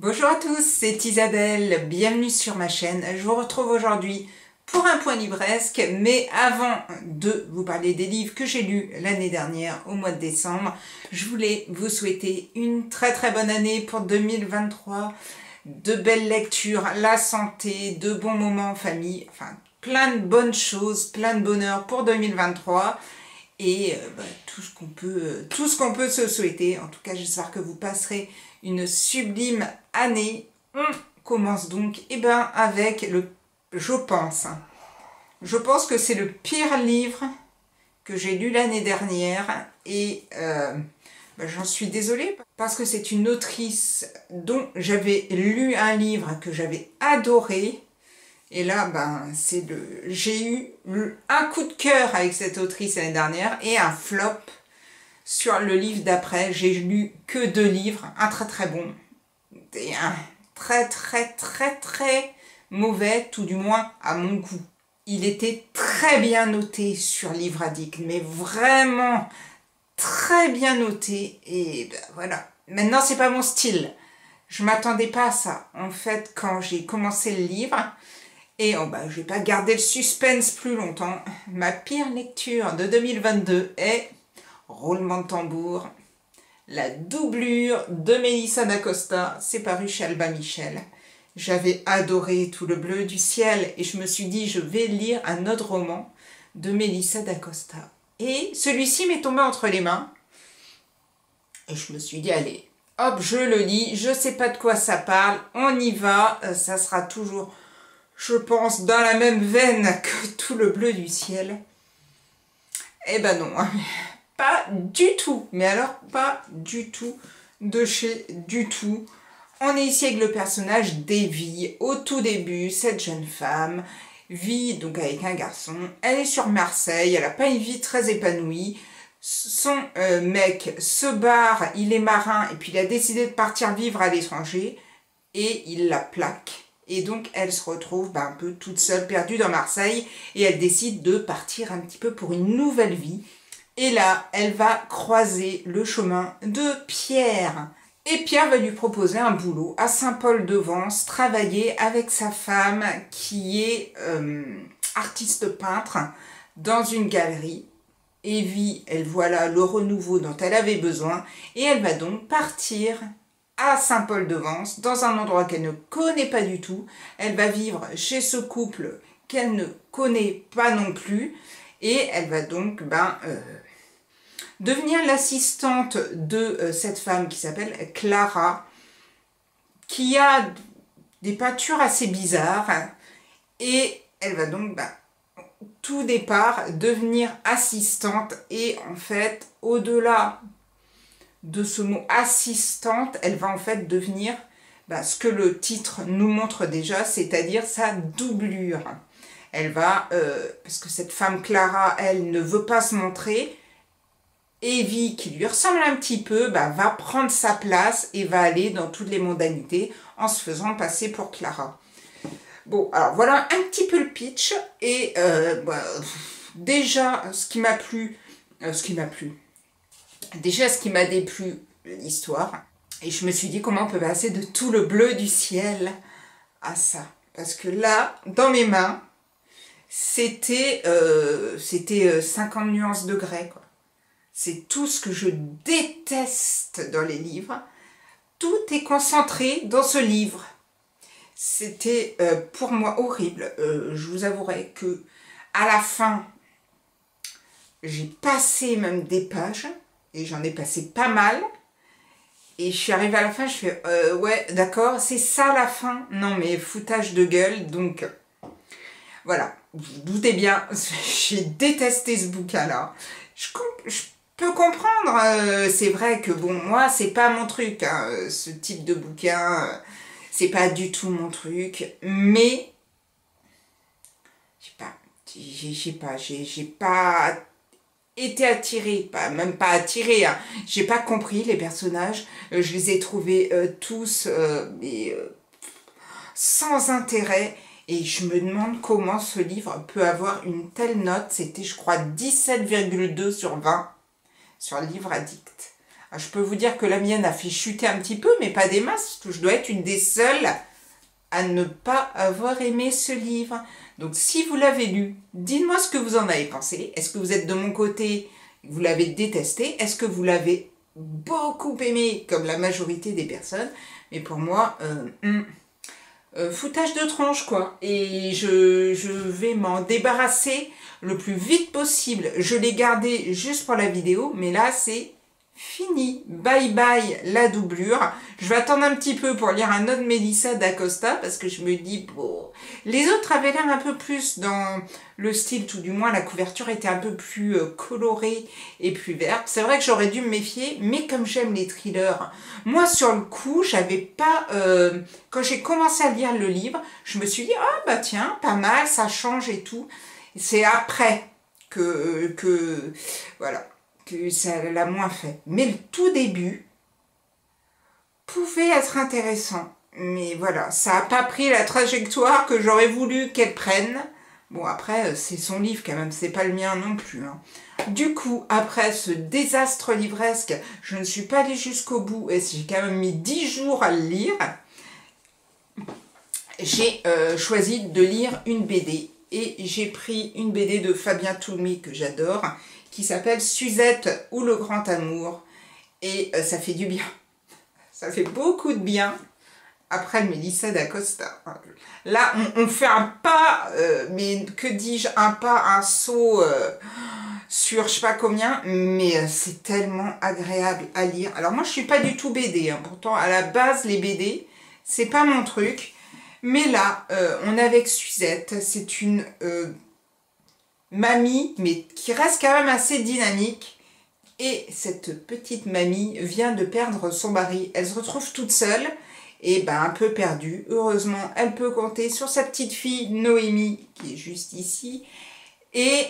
Bonjour à tous, c'est Isabelle, bienvenue sur ma chaîne. Je vous retrouve aujourd'hui pour un point livresque, mais avant de vous parler des livres que j'ai lus l'année dernière au mois de décembre, je voulais vous souhaiter une très bonne année pour 2023, de belles lectures, la santé, de bons moments en famille, enfin plein de bonnes choses, plein de bonheur pour 2023 et tout ce qu'on peut se souhaiter. En tout cas, j'espère que vous passerez une sublime année. On commence donc avec je pense que c'est le pire livre que j'ai lu l'année dernière et j'en suis désolée parce que c'est une autrice dont j'avais lu un livre que j'avais adoré. Et là, j'ai eu un coup de cœur avec cette autrice l'année dernière et un flop sur le livre d'après. J'ai lu que 2 livres, un très bon et un très mauvais, tout du moins à mon goût. Il était très bien noté sur Livre Addict, mais vraiment très bien noté et voilà. Maintenant, c'est pas mon style. Je m'attendais pas à ça. En fait, quand j'ai commencé le livre, et je vais pas garder le suspense plus longtemps, ma pire lecture de 2022 est, roulement de tambour, La doublure de Mélissa d'Acosta. C'est paru chez Albin Michel. J'avais adoré Tout le bleu du ciel et je me suis dit je vais lire un autre roman de Mélissa d'Acosta. Et celui-ci m'est tombé entre les mains et je me suis dit allez, hop, je le lis, je sais pas de quoi ça parle, on y va, ça sera toujours, je pense, dans la même veine que Tout le bleu du ciel. Eh ben non, pas du tout, mais alors pas du tout, de chez du tout. On est ici avec le personnage d'Evie. Au tout début, cette jeune femme vit donc avec un garçon, elle est sur Marseille, elle n'a pas une vie très épanouie. Son mec se barre, il est marin et puis il a décidé de partir vivre à l'étranger et il la plaque. Et donc elle se retrouve un peu toute seule, perdue dans Marseille et elle décide de partir un petit peu pour une nouvelle vie. Et là, elle va croiser le chemin de Pierre. Et Pierre va lui proposer un boulot à Saint-Paul-de-Vence, travailler avec sa femme qui est artiste peintre dans une galerie. Evie, elle voit là le renouveau dont elle avait besoin et elle va donc partir à Saint-Paul-de-Vence, dans un endroit qu'elle ne connaît pas du tout. Elle va vivre chez ce couple qu'elle ne connaît pas non plus et elle va donc devenir l'assistante de cette femme qui s'appelle Clara, qui a des peintures assez bizarres et elle va donc tout départ devenir assistante et en fait au-delà de ce mot assistante, elle va en fait devenir ce que le titre nous montre déjà, c'est-à-dire sa doublure. Elle va, parce que cette femme Clara, elle ne veut pas se montrer, Evie, qui lui ressemble un petit peu, va prendre sa place et va aller dans toutes les mondanités en se faisant passer pour Clara. Bon, alors voilà un petit peu le pitch et déjà ce qui m'a déplu, l'histoire. Et je me suis dit comment on peut passer de Tout le bleu du ciel à ça. Parce que là, dans mes mains, c'était 50 nuances de grès, quoi. C'est tout ce que je déteste dans les livres. Tout est concentré dans ce livre. C'était pour moi horrible. Je vous avouerai que à la fin, j'ai passé même des pages et j'en ai passé pas mal. Et je suis arrivée à la fin, je fais ouais, d'accord, c'est ça la fin. Non mais foutage de gueule, donc voilà. Vous doutez bien, j'ai détesté ce bouquin-là. Je peux comprendre, c'est vrai que bon, moi, c'est pas mon truc, hein, ce type de bouquin, c'est pas du tout mon truc, mais j'ai pas été attirée, même pas attirée, hein. J'ai pas compris les personnages, je les ai trouvés tous sans intérêt. Et je me demande comment ce livre peut avoir une telle note. C'était, je crois, 17,2 sur 20 sur Livre Addict. Alors, je peux vous dire que la mienne a fait chuter un petit peu, mais pas des masses, parce que je dois être une des seules à ne pas avoir aimé ce livre. Donc si vous l'avez lu, dites-moi ce que vous en avez pensé. Est-ce que vous êtes de mon côté, vous l'avez détesté? Est-ce que vous l'avez beaucoup aimé, comme la majorité des personnes? Mais pour moi, foutage de tronche, quoi. Et je vais m'en débarrasser le plus vite possible. Je l'ai gardé juste pour la vidéo, mais là, c'est fini. Bye bye la doublure. Je vais attendre un petit peu pour lire un autre Mélissa d'Acosta, parce que je me dis, bon, les autres avaient l'air un peu plus dans le style, tout du moins la couverture était un peu plus colorée et plus verte. C'est vrai que j'aurais dû me méfier, mais comme j'aime les thrillers, moi sur le coup, j'avais pas... quand j'ai commencé à lire le livre, je me suis dit, ah bah tiens, pas mal, ça change et tout. C'est après que voilà, que ça l'a moins fait. Mais le tout début pouvait être intéressant. Mais voilà, ça n'a pas pris la trajectoire que j'aurais voulu qu'elle prenne. Bon, après, c'est son livre quand même, c'est pas le mien non plus. Hein. Du coup, après ce désastre livresque, je ne suis pas allée jusqu'au bout et j'ai quand même mis 10 jours à le lire. J'ai choisi de lire une BD. Et j'ai pris une BD de Fabien Toulmy que j'adore, qui s'appelle Suzette ou le grand amour. Et ça fait du bien. Ça fait beaucoup de bien. Après le Mélissa d'Acosta. Là, on fait un pas, mais que dis-je, un pas, un saut sur je sais pas combien, mais c'est tellement agréable à lire. Alors moi, je suis pas du tout BD, hein. Pourtant, à la base, les BD, c'est pas mon truc. Mais là, on est avec Suzette, c'est une mamie, mais qui reste quand même assez dynamique. Et cette petite mamie vient de perdre son mari. Elle se retrouve toute seule et ben, un peu perdue. Heureusement, elle peut compter sur sa petite fille Noémie, qui est juste ici. Et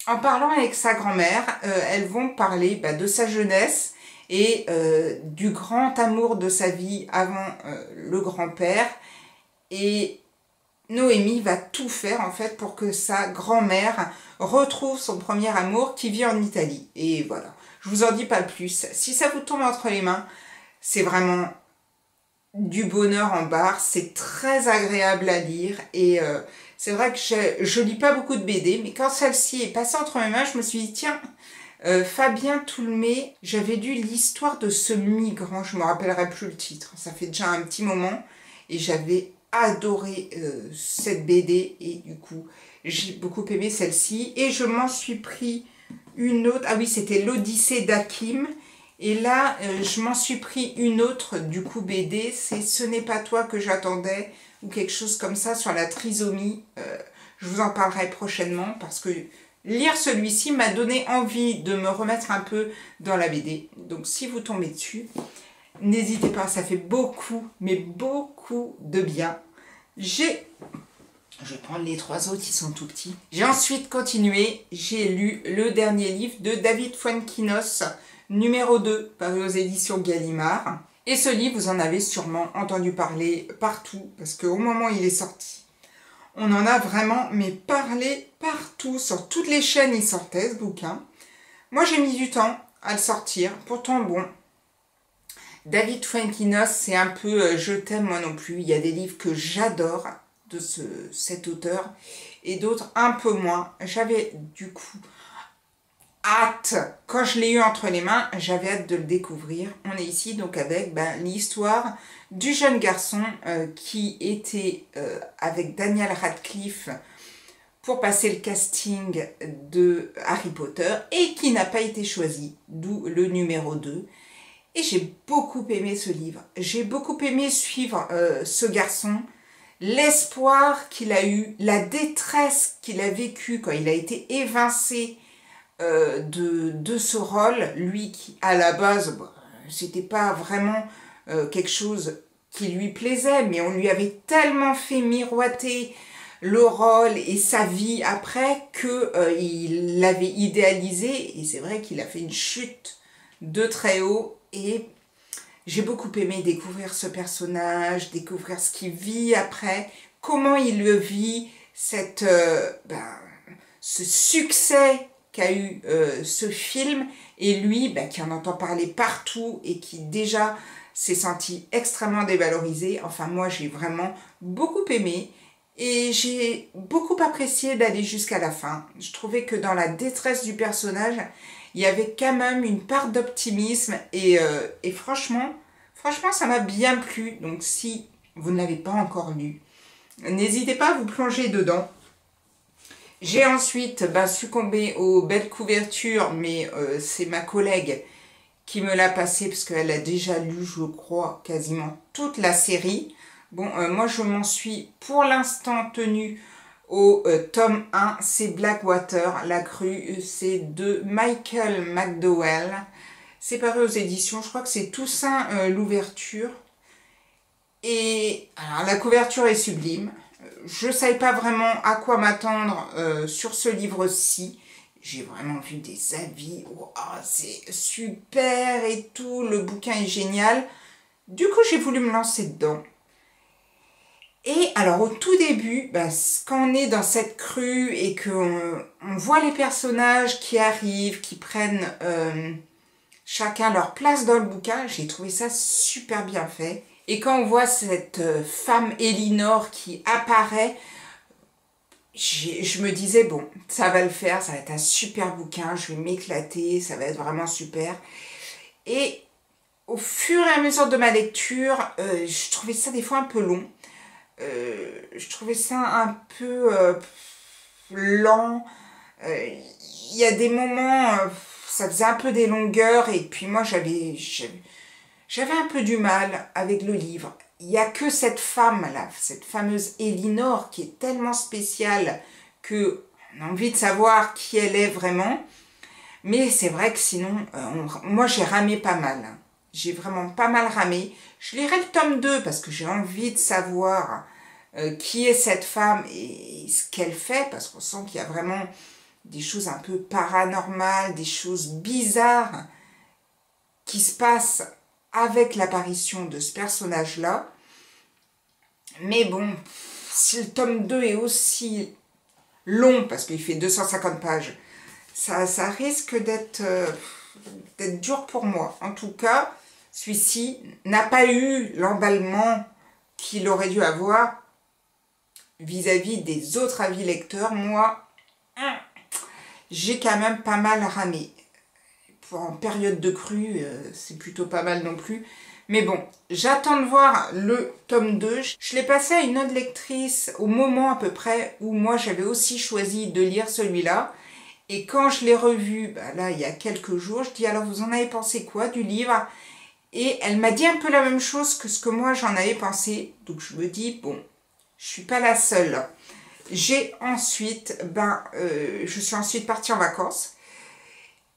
en parlant avec sa grand-mère, elles vont parler de sa jeunesse et du grand amour de sa vie avant le grand-père. Et Noémie va tout faire en fait pour que sa grand-mère retrouve son premier amour qui vit en Italie. Et voilà, je vous en dis pas plus. Si ça vous tombe entre les mains, c'est vraiment du bonheur en barre. C'est très agréable à lire et c'est vrai que je lis pas beaucoup de BD, mais quand celle-ci est passée entre mes mains, je me suis dit tiens, Fabien Toulmy, j'avais lu l'histoire de ce migrant, je me rappellerai plus le titre, ça fait déjà un petit moment, et j'avais adoré cette BD, et du coup, j'ai beaucoup aimé celle-ci, et je m'en suis pris une autre, ah oui, c'était l'Odyssée d'Hakim, et là, je m'en suis pris une autre, du coup, BD, c'est Ce n'est pas toi que j'attendais, ou quelque chose comme ça, sur la trisomie, je vous en parlerai prochainement, parce que lire celui-ci m'a donné envie de me remettre un peu dans la BD. Donc si vous tombez dessus, n'hésitez pas, ça fait beaucoup, mais beaucoup de bien. Je vais prendre les 3 autres, ils sont tout petits. J'ai ensuite continué, j'ai lu le dernier livre de David Fuenquinos, numéro 2, paru aux éditions Gallimard. Et ce livre, vous en avez sûrement entendu parler partout, parce qu'au moment où il est sorti, on en a vraiment, mais parlé partout, sur toutes les chaînes il sortait ce bouquin. Moi j'ai mis du temps à le sortir, pourtant bon, David Fuenquinos c'est un peu je t'aime moi non plus, il y a des livres que j'adore de cet auteur et d'autres un peu moins. J'avais du coup hâte, quand je l'ai eu entre les mains, j'avais hâte de le découvrir. On est ici donc avec l'histoire du jeune garçon qui était avec Daniel Radcliffe pour passer le casting de Harry Potter et qui n'a pas été choisi, d'où le numéro 2. Et j'ai beaucoup aimé ce livre, j'ai beaucoup aimé suivre ce garçon, l'espoir qu'il a eu, la détresse qu'il a vécue quand il a été évincé de ce rôle, lui qui à la base c'était pas vraiment quelque chose qui lui plaisait, mais on lui avait tellement fait miroiter le rôle et sa vie après que il l'avait idéalisé et c'est vrai qu'il a fait une chute de très haut et j'ai beaucoup aimé découvrir ce personnage, découvrir ce qu'il vit après, comment il le vit, ce succès qu'a eu ce film, et lui bah, qui en entend parler partout et qui déjà s'est senti extrêmement dévalorisé. Enfin moi j'ai vraiment beaucoup aimé et j'ai beaucoup apprécié d'aller jusqu'à la fin. Je trouvais que dans la détresse du personnage, il y avait quand même une part d'optimisme et franchement ça m'a bien plu. Donc si vous ne l'avez pas encore lu, n'hésitez pas à vous plonger dedans. J'ai ensuite succombé aux belles couvertures, mais c'est ma collègue qui me l'a passé parce qu'elle a déjà lu, je crois, quasiment toute la série. Bon, moi je m'en suis pour l'instant tenue au tome 1, c'est Blackwater, la crue, c'est de Michael McDowell. C'est paru aux éditions, je crois que c'est Toussaint l'ouverture. Et alors la couverture est sublime. Je ne savais pas vraiment à quoi m'attendre sur ce livre-ci. J'ai vraiment vu des avis, oh, c'est super et tout, le bouquin est génial. Du coup, j'ai voulu me lancer dedans. Et alors, au tout début, quand on est dans cette crue et qu'on voit les personnages qui arrivent, qui prennent chacun leur place dans le bouquin, j'ai trouvé ça super bien fait. Et quand on voit cette femme Elinor qui apparaît, je me disais, bon, ça va le faire, ça va être un super bouquin, je vais m'éclater, ça va être vraiment super. Et au fur et à mesure de ma lecture, je trouvais ça des fois un peu long. Je trouvais ça un peu lent. Il y a des moments, ça faisait un peu des longueurs, et puis moi j'avais un peu du mal avec le livre. Il n'y a que cette femme-là, cette fameuse Elinor, qui est tellement spéciale qu'on a envie de savoir qui elle est vraiment. Mais c'est vrai que sinon, moi j'ai ramé pas mal. J'ai vraiment pas mal ramé. Je lirai le tome 2 parce que j'ai envie de savoir qui est cette femme et ce qu'elle fait, parce qu'on sent qu'il y a vraiment des choses un peu paranormales, des choses bizarres qui se passent avec l'apparition de ce personnage-là. Mais bon, si le tome 2 est aussi long, parce qu'il fait 250 pages, ça risque d'être dur pour moi. En tout cas, celui-ci n'a pas eu l'emballement qu'il aurait dû avoir vis-à-vis des autres avis lecteurs. Moi, j'ai quand même pas mal ramé. En période de crue, c'est plutôt pas mal non plus. Mais bon, j'attends de voir le tome 2. Je l'ai passé à une autre lectrice au moment à peu près où moi j'avais aussi choisi de lire celui-là. Et quand je l'ai revu, là il y a quelques jours, je dis alors vous en avez pensé quoi du livre? Et elle m'a dit un peu la même chose que ce que moi j'en avais pensé. Donc je me dis bon, je suis pas la seule. J'ai ensuite, je suis ensuite partie en vacances.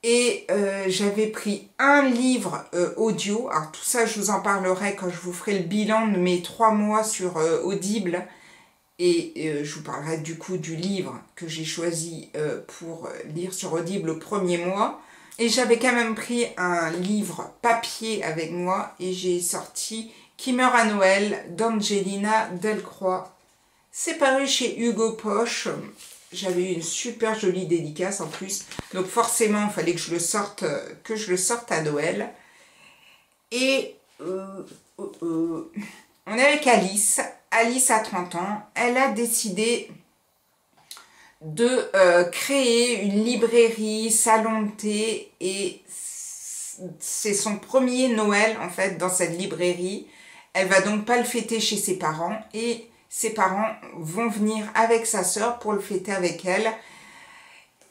Et j'avais pris un livre audio. Alors tout ça, je vous en parlerai quand je vous ferai le bilan de mes 3 mois sur Audible. Et je vous parlerai du coup du livre que j'ai choisi pour lire sur Audible le premier mois. Et j'avais quand même pris un livre papier avec moi et j'ai sorti Qui meurt à Noël d'Angelina Delcroix. C'est paru chez Hugo Poche. J'avais eu une super jolie dédicace en plus. Donc forcément, il fallait que je le sorte à Noël. Et on est avec Alice. Alice a 30 ans. Elle a décidé de créer une librairie, salon de thé. Et c'est son premier Noël, en fait, dans cette librairie. Elle va donc pas le fêter chez ses parents. Et ses parents vont venir avec sa sœur pour le fêter avec elle.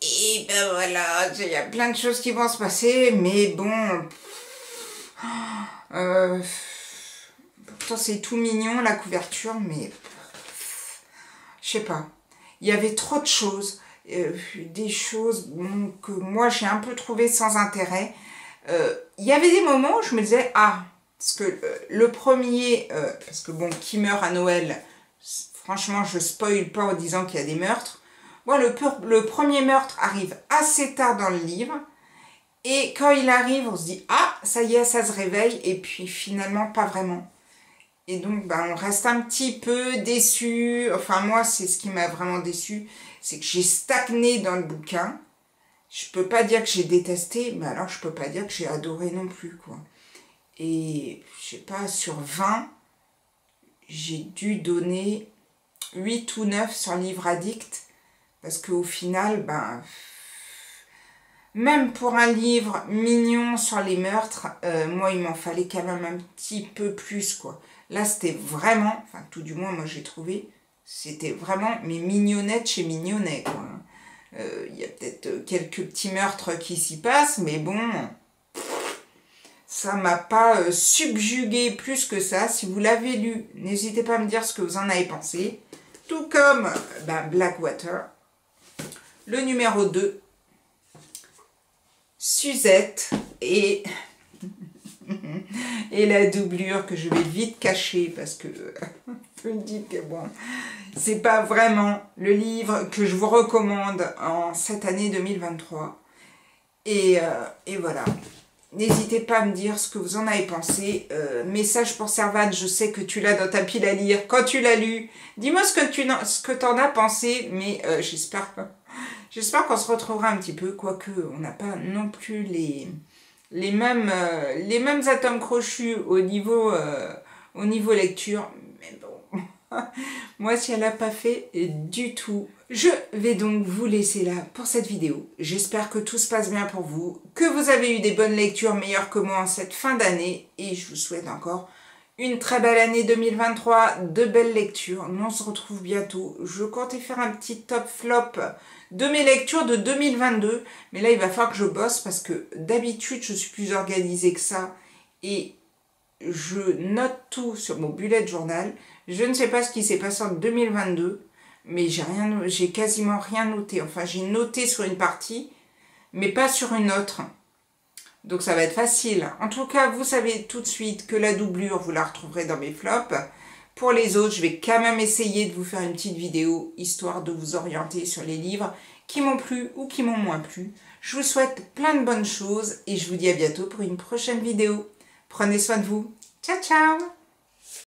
Et ben voilà, il y a plein de choses qui vont se passer, mais bon... pourtant c'est tout mignon la couverture, mais... je sais pas. Il y avait trop de choses. Des choses que moi j'ai un peu trouvé sans intérêt. Il y avait des moments où je me disais, parce que le premier... parce que bon, Qui meurt à Noël... Franchement, je spoil pas en disant qu'il y a des meurtres. Moi, le premier meurtre arrive assez tard dans le livre. Et quand il arrive, on se dit, ça y est, ça se réveille. Et puis finalement, pas vraiment. Et donc, on reste un petit peu déçu. Enfin, moi, c'est ce qui m'a vraiment déçu. C'est que j'ai stagné dans le bouquin. Je peux pas dire que j'ai détesté, mais alors je peux pas dire que j'ai adoré non plus, quoi. Et je sais pas, sur 20, j'ai dû donner 8 ou 9 sur Livre Addict, parce qu'au final, ben, même pour un livre mignon sur les meurtres, moi il m'en fallait quand même un petit peu plus, quoi. Là c'était vraiment, enfin tout du moins moi j'ai trouvé, c'était vraiment mes mignonettes chez Mignonnet, quoi. Il y a peut-être quelques petits meurtres qui s'y passent, mais bon, ça m'a pas subjugué plus que ça. Si vous l'avez lu, n'hésitez pas à me dire ce que vous en avez pensé. Tout comme Blackwater. Le numéro 2, Suzette et la doublure que je vais vite cacher parce que je me dis que bon, c'est pas vraiment le livre que je vous recommande en cette année 2023. Et voilà. N'hésitez pas à me dire ce que vous en avez pensé. Message pour Servane, je sais que tu l'as dans ta pile à lire. Quand tu l'as lu, dis-moi ce que tu en as pensé. Mais j'espère qu'on se retrouvera un petit peu. Quoique, on n'a pas non plus les mêmes atomes crochus au niveau lecture. Mais bon, moi, si elle n'a pas fait du tout. Je vais donc vous laisser là pour cette vidéo. J'espère que tout se passe bien pour vous, que vous avez eu des bonnes lectures meilleures que moi en cette fin d'année et je vous souhaite encore une très belle année 2023, de belles lectures. Nous on se retrouve bientôt. Je comptais faire un petit top flop de mes lectures de 2022, mais là il va falloir que je bosse parce que d'habitude je suis plus organisée que ça et je note tout sur mon bullet journal. Je ne sais pas ce qui s'est passé en 2022. Mais j'ai quasiment rien noté. Enfin, j'ai noté sur une partie, mais pas sur une autre. Donc ça va être facile. En tout cas, vous savez tout de suite que la doublure, vous la retrouverez dans mes flops. Pour les autres, je vais quand même essayer de vous faire une petite vidéo, histoire de vous orienter sur les livres qui m'ont plu ou qui m'ont moins plu. Je vous souhaite plein de bonnes choses et je vous dis à bientôt pour une prochaine vidéo. Prenez soin de vous. Ciao, ciao!